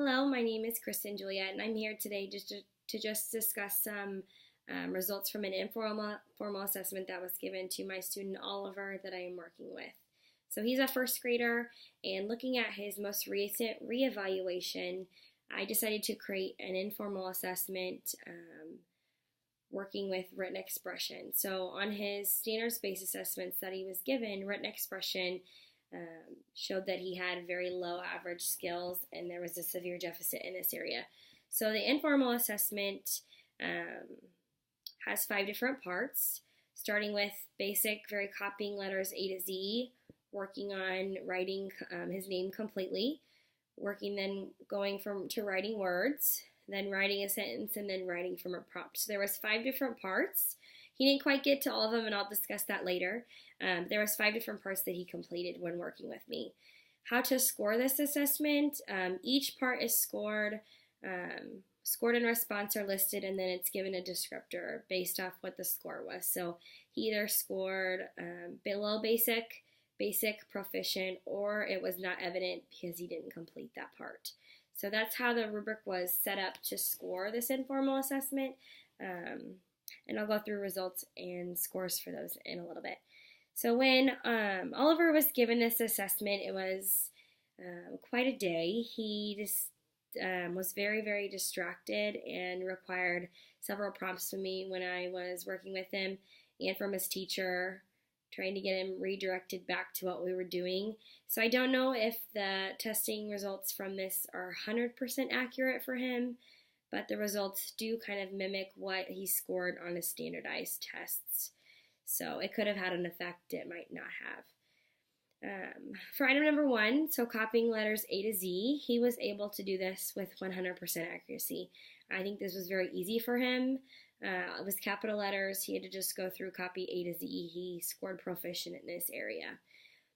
Hello, my name is Kristen Juliet, and I'm here today to just discuss some results from an informal formal assessment that was given to my student Oliver that I am working with. So he's a first grader, and looking at his most recent reevaluation, I decided to create an informal assessment working with written expression. So on his standards-based assessments that he was given, written expression showed that he had very low average skills and there was a severe deficit in this area. So the informal assessment has 5 different parts, starting with basic, very copying letters A to Z, working on writing his name completely, then going to writing words, then writing a sentence, and then writing from a prompt. So there was 5 different parts. He didn't quite get to all of them, and I'll discuss that later. There was 5 different parts that he completed when working with me. How to score this assessment? Each part is scored. Scored and response are listed, and then it's given a descriptor based off what the score was. So he either scored below basic, basic, proficient, or it was not evident because he didn't complete that part. So that's how the rubric was set up to score this informal assessment. And I'll go through results and scores for those in a little bit. So when Oliver was given this assessment, it was quite a day. He just was very, very distracted and required several prompts from me when I was working with him and from his teacher, trying to get him redirected back to what we were doing. So I don't know if the testing results from this are 100% accurate for him, but the results do kind of mimic what he scored on his standardized tests. So it could have had an effect, it might not have. For item number 1, so copying letters A to Z, he was able to do this with 100% accuracy. I think this was very easy for him. It was capital letters. He had to just go through copy A to Z. He scored proficient in this area.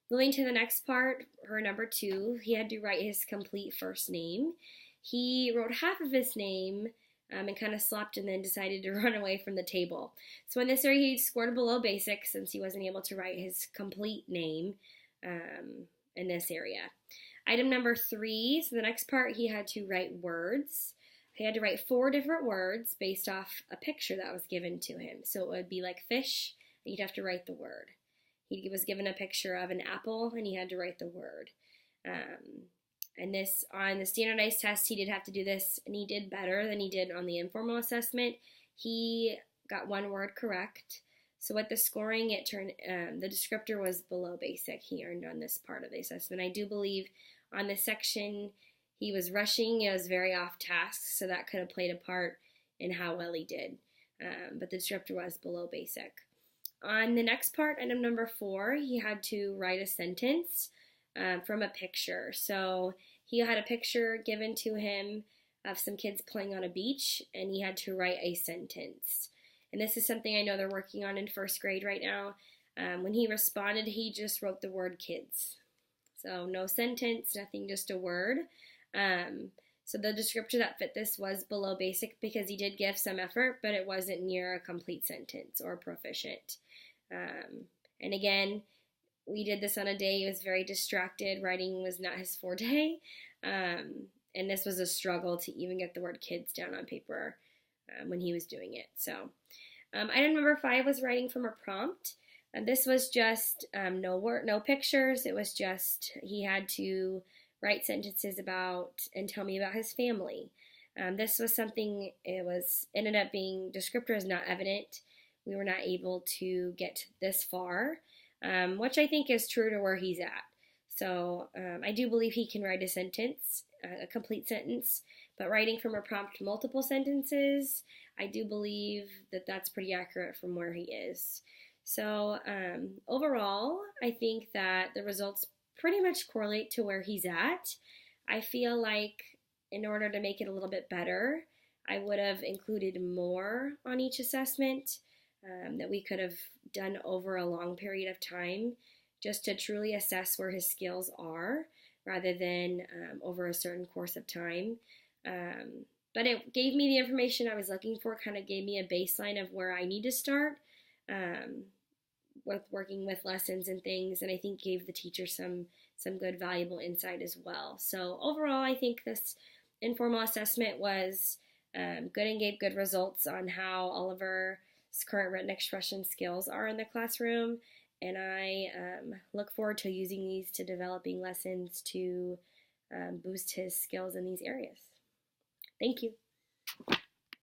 Moving to the next part, for number 2, he had to write his complete first name. He wrote half of his name and kind of slept and then decided to run away from the table. So in this area, he scored below basic since he wasn't able to write his complete name in this area. Item number 3, so the next part, he had to write words. He had to write 4 different words based off a picture that was given to him. So it would be like fish, and you'd have to write the word. He was given a picture of an apple, and he had to write the word. And this, on the standardized test, he did have to do this, and he did better than he did on the informal assessment. He got 1 word correct. So with the scoring, it turned the descriptor was below basic. He earned on this part of the assessment. I do believe on this section he was rushing. It was very off task, so that could have played a part in how well he did. But the descriptor was below basic. On the next part, item number 4, he had to write a sentence from a picture. So he had a picture given to him of some kids playing on a beach, and he had to write a sentence. And this is something I know they're working on in first grade right now. When he responded, he just wrote the word kids. So no sentence, nothing, just a word. So the descriptor that fit this was below basic because he did give some effort, but it wasn't near a complete sentence or proficient. And again, we did this on a day he was very distracted. Writing was not his forte. And this was a struggle to even get the word kids down on paper when he was doing it. So item number 5 was writing from a prompt. And this was just no pictures. It was just he had to write sentences about and tell me about his family. This was something, ended up being descriptor is not evident. We were not able to get this far, which I think is true to where he's at. So I do believe he can write a sentence, a complete sentence, but writing from a prompt multiple sentences, I do believe that that's pretty accurate from where he is. So overall, I think that the results pretty much correlate to where he's at. I feel like in order to make it a little bit better, I would have included more on each assessment that we could have done over a long period of time just to truly assess where his skills are rather than over a certain course of time. But it gave me the information I was looking for, kind of gave me a baseline of where I need to start with working with lessons and things, and I think gave the teacher some good valuable insight as well. So overall, I think this informal assessment was good and gave good results on how Oliver's current written expression skills are in the classroom. And I look forward to using these to developing lessons to boost his skills in these areas. Thank you.